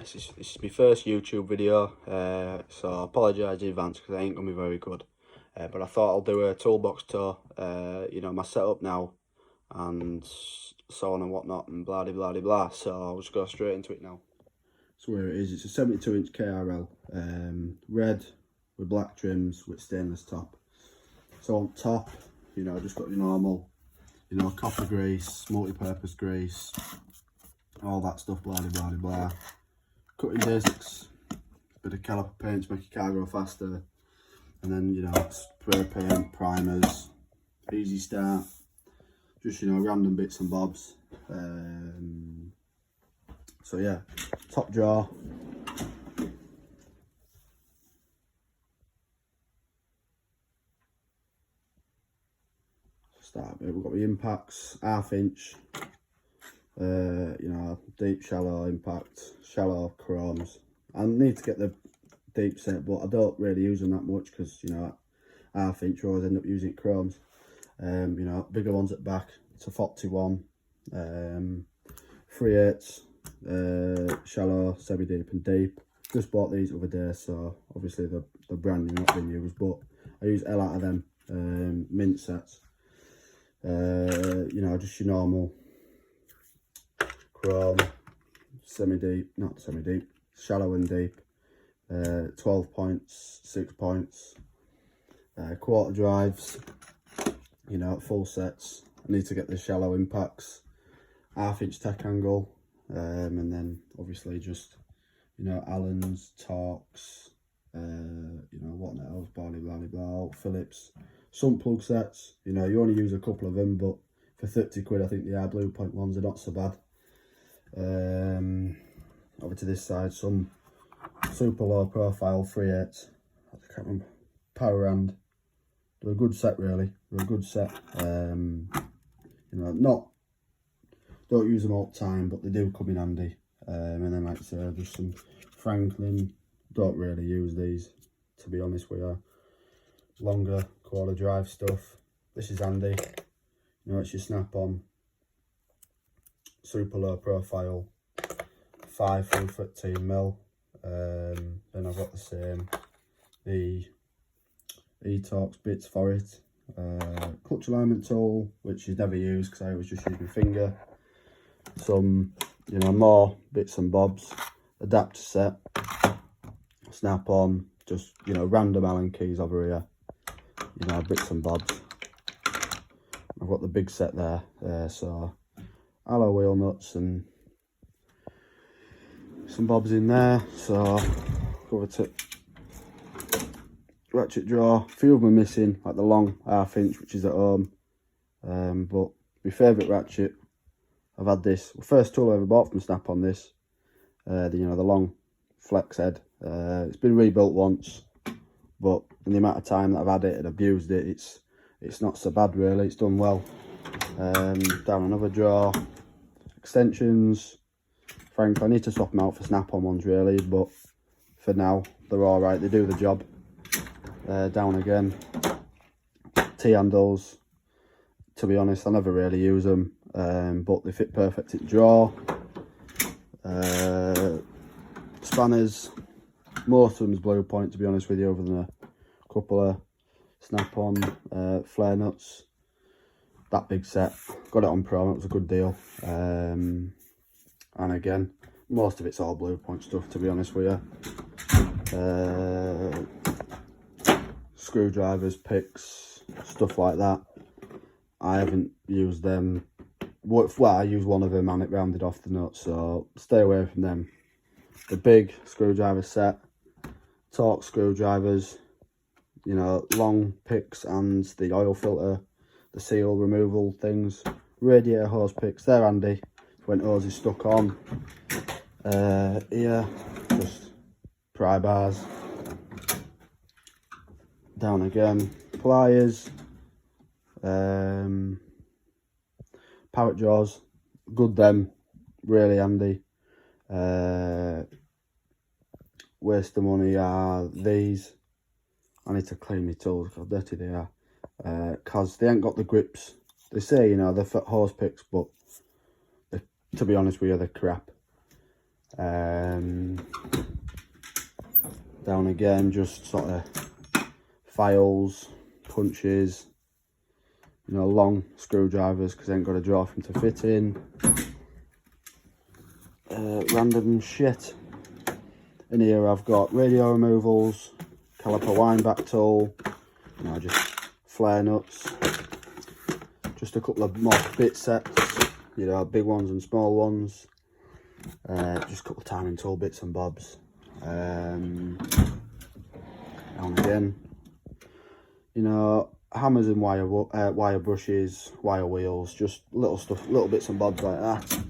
This is my first YouTube video, so I apologise in advance because it ain't going to be very good. But I thought I'll do a toolbox tour, you know, my setup now, and so on and whatnot, and blah de blah de blah. So I'll just go straight into it now. So where it is, it's a 72-inch KRL, red with black trims with stainless top. So on top, you know, just got your normal, you know, copper grease, multi-purpose grease, all that stuff, blah de blah de blah. Cutting discs, bit of caliper paint to make your car go faster, and then, you know, spray paint, primers, easy start, just, you know, random bits and bobs. So yeah, top drawer, start a bit. We've got the impacts, 1/2 inch, you know, deep, shallow impact, shallow chromes. I need to get the deep set, but I don't really use them that much because, you know, 1/2 inch, I always end up using chromes. You know, bigger ones at back. It's a 41, 3/8, shallow, semi-deep and deep. Just bought these the other day, so obviously the branding not been used, but I use L out of them, mint sets. You know, just your normal chrome, semi-deep, not semi-deep, shallow and deep, 12 points, 6 points, quarter drives, you know, full sets. I need to get the shallow impacts, 1/2 inch tack angle, and then obviously just, you know, Allen's, Torx, you know, what else, blah blah blah, Phillips, some plug sets. You know, you only use a couple of them, but for 30 quid I think the Blue Point ones are not so bad. Over to this side, some super low profile 3/8, I can't remember, power hand. They're a good set, really. They're a good set. You know, don't use them all the time, but they do come in handy. And then, like I say, just some Franklin. Don't really use these, to be honest with you. Longer quarter drive stuff. This is handy. You know, it's your snap-on, super low profile, 5 through 13mm. Then I've got the same, the Toolbox bits for it. Clutch alignment tool, which is never used because I always just use my finger. Some, you know, more bits and bobs. Adapter set, snap on, just, you know, random Allen keys over here. You know, bits and bobs. I've got the big set there, so alloy wheel nuts and some bobs in there. So over to ratchet drawer. A few of them are missing, like the long 1/2 inch, which is at home. But my favourite ratchet, I've had this, first tool I ever bought from Snap on this. You know, the long flex head. It's been rebuilt once, but in the amount of time that I've had it and abused it, it's not so bad really. It's done well. Down another drawer, extensions. Frankly, I need to swap them out for Snap-on ones really, but for now they're all right. They do the job. Down again, T-handles. To be honest, I never really use them, but they fit perfect in the drawer. Spanners, most of them's Blue Point, to be honest with you, other than a couple of Snap-on flare nuts. That big set, got it on Pro, it was a good deal. And again, most of it's all Blue Point stuff, to be honest with you. Screwdrivers, picks, stuff like that. I haven't used them. Well, I used one of them and it rounded off the nut, so stay away from them. The big screwdriver set, Torx screwdrivers, you know, long picks and the oil filter, the seal removal things, radiator hose picks, they're handy when hose is stuck on. Here, just pry bars. Down again, pliers, parrot jaws, good them, really handy. Waste of money are these. I need to clean my tools, how dirty they are, because they ain't got the grips. They say, you know, they're for hose picks, but to be honest with you, they're crap. Down again, just sort of files, punches, you know, long screwdrivers because I ain't got a drawer for them to fit in. Random shit. In here I've got radio removals, caliper wind back tool, you know, just flare nuts, just a couple of more bit sets, you know, big ones and small ones, just a couple of timing tool bits and bobs. And again, you know, hammers and wire brushes, wire wheels, just little stuff, little bits and bobs like that.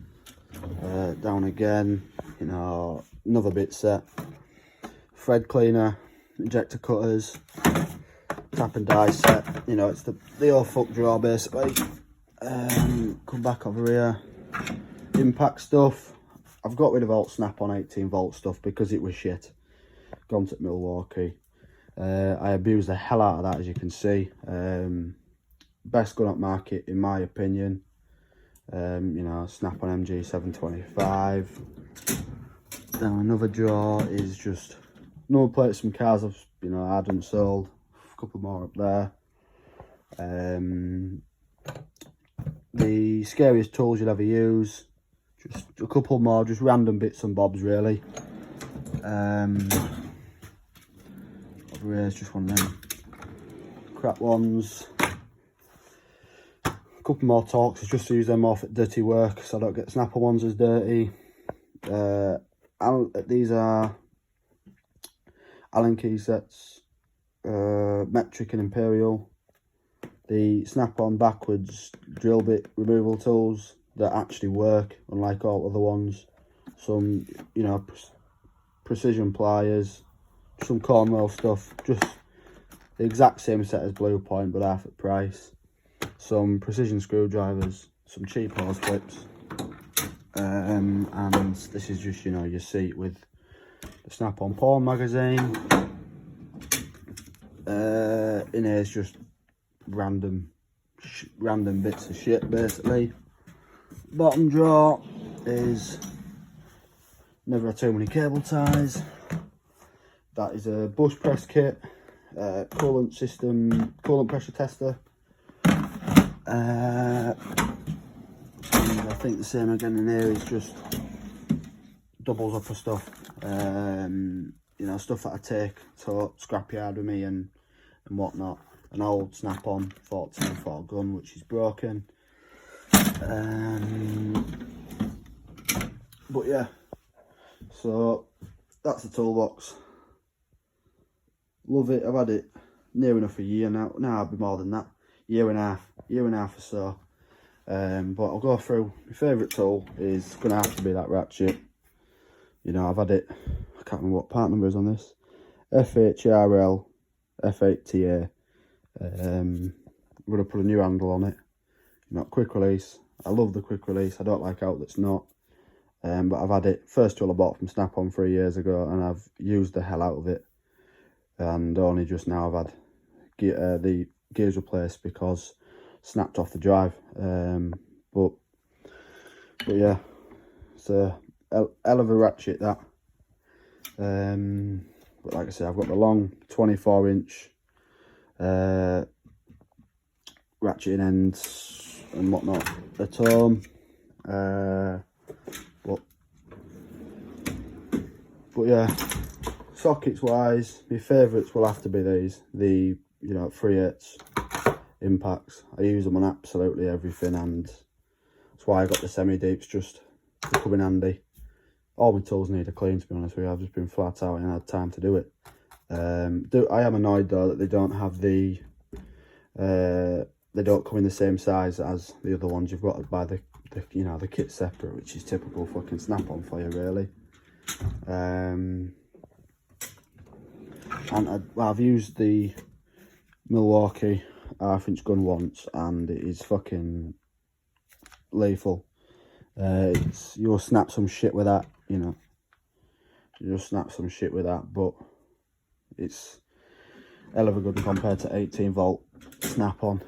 Down again, you know, another bit set, thread cleaner, injector cutters, tap and die set, you know, it's the old fuck drawer basically. Come back over here, impact stuff. I've got rid of alt snap on 18 volt stuff because it was shit. Gone to Milwaukee. I abused the hell out of that, as you can see. Best gun up market in my opinion. You know, snap on MG 725. Now another drawer is just number plates from cars I've, you know, had and sold. A couple more up there. The scariest tools you'll ever use. Just a couple more, just random bits and bobs really. Over here is just one of them crap ones. A couple more Torx just to use them off at dirty work so I don't get snapper ones as dirty. These are Allen key sets, metric and imperial. The snap-on backwards drill bit removal tools that actually work, unlike all other ones. Some, you know, precision pliers, some cornrow stuff, just the exact same set as Blue Point but half at price. Some precision screwdrivers, some cheap hose clips, and this is just, you know, your seat with the snap-on porn magazine. In here is just random bits of shit basically. Bottom drawer is never had too many cable ties. That is a bush press kit, coolant system, coolant pressure tester. And I think the same again in here is just doubles up for stuff. You know, stuff that I take to scrapyard with me and whatnot. An old snap-on 14-4 gun which is broken. But yeah, so that's the toolbox. Love it. I've had it near enough a year now. Now I'll be more than that. Year and a half or so. But I'll go through. My favourite tool is gonna have to be that ratchet. You know, I've had it. I can't remember what part number is on this. FHRL F8TA. I'm gonna put a new handle on it. You know, quick release. I love the quick release. I don't like out that's not. But I've had it. First tool I bought from Snap-on 3 years ago, and I've used the hell out of it. And only just now I've had the gears replaced because snapped off the drive. But yeah, it's a hell of a ratchet that. But like I said, I've got the long 24-inch ratcheting ends and whatnot at home. But yeah, sockets wise, my favourites will have to be these, the, you know, 3/8 impacts. I use them on absolutely everything, and that's why I got the semi-deeps, just to come in handy. All my tools need a clean, to be honest with you. I've just been flat out and had time to do it. I am annoyed though that they don't have the they don't come in the same size as the other ones. You've got to buy the you know, the kit separate, which is typical fucking Snap-on for you really. And I've used the Milwaukee 1/2-inch gun once, and it is fucking lethal. You'll snap some shit with that, you know. You'll snap some shit with that, but it's hell of a good compared to 18 volt Snap-on.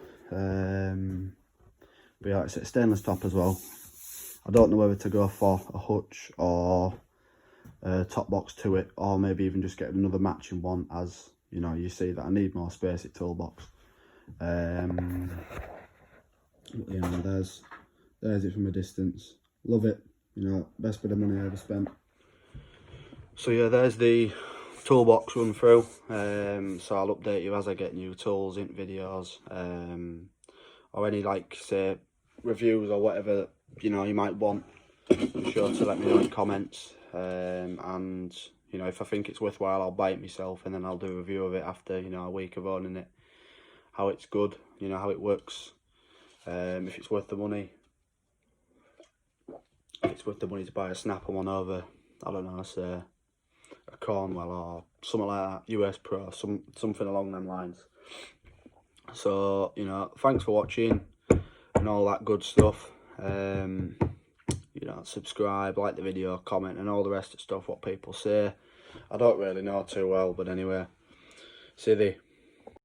But yeah, it's a stainless top as well. I don't know whether to go for a hutch or top box to it, or maybe even just get another matching one, as you know, you see that I need more space at Toolbox. You know, there's it from a distance. Love it, you know, best bit of money I ever spent. So yeah, there's the Toolbox run through. So I'll update you as I get new tools in videos, or any, like, say, reviews or whatever, you know, you might want. Be sure to let me know in comments, and you know, if I think it's worthwhile, I'll buy it myself, and then I'll do a review of it after, you know, a week of owning it, how it's good, you know, how it works, if it's worth the money. If it's worth the money to buy a snapper one over, I don't know, say a Cornwell or something like that, US Pro, something along them lines. So, you know, thanks for watching and all that good stuff. You know, subscribe, like the video, comment, and all the rest of stuff what people say. I don't really know too well, but anyway, see thee.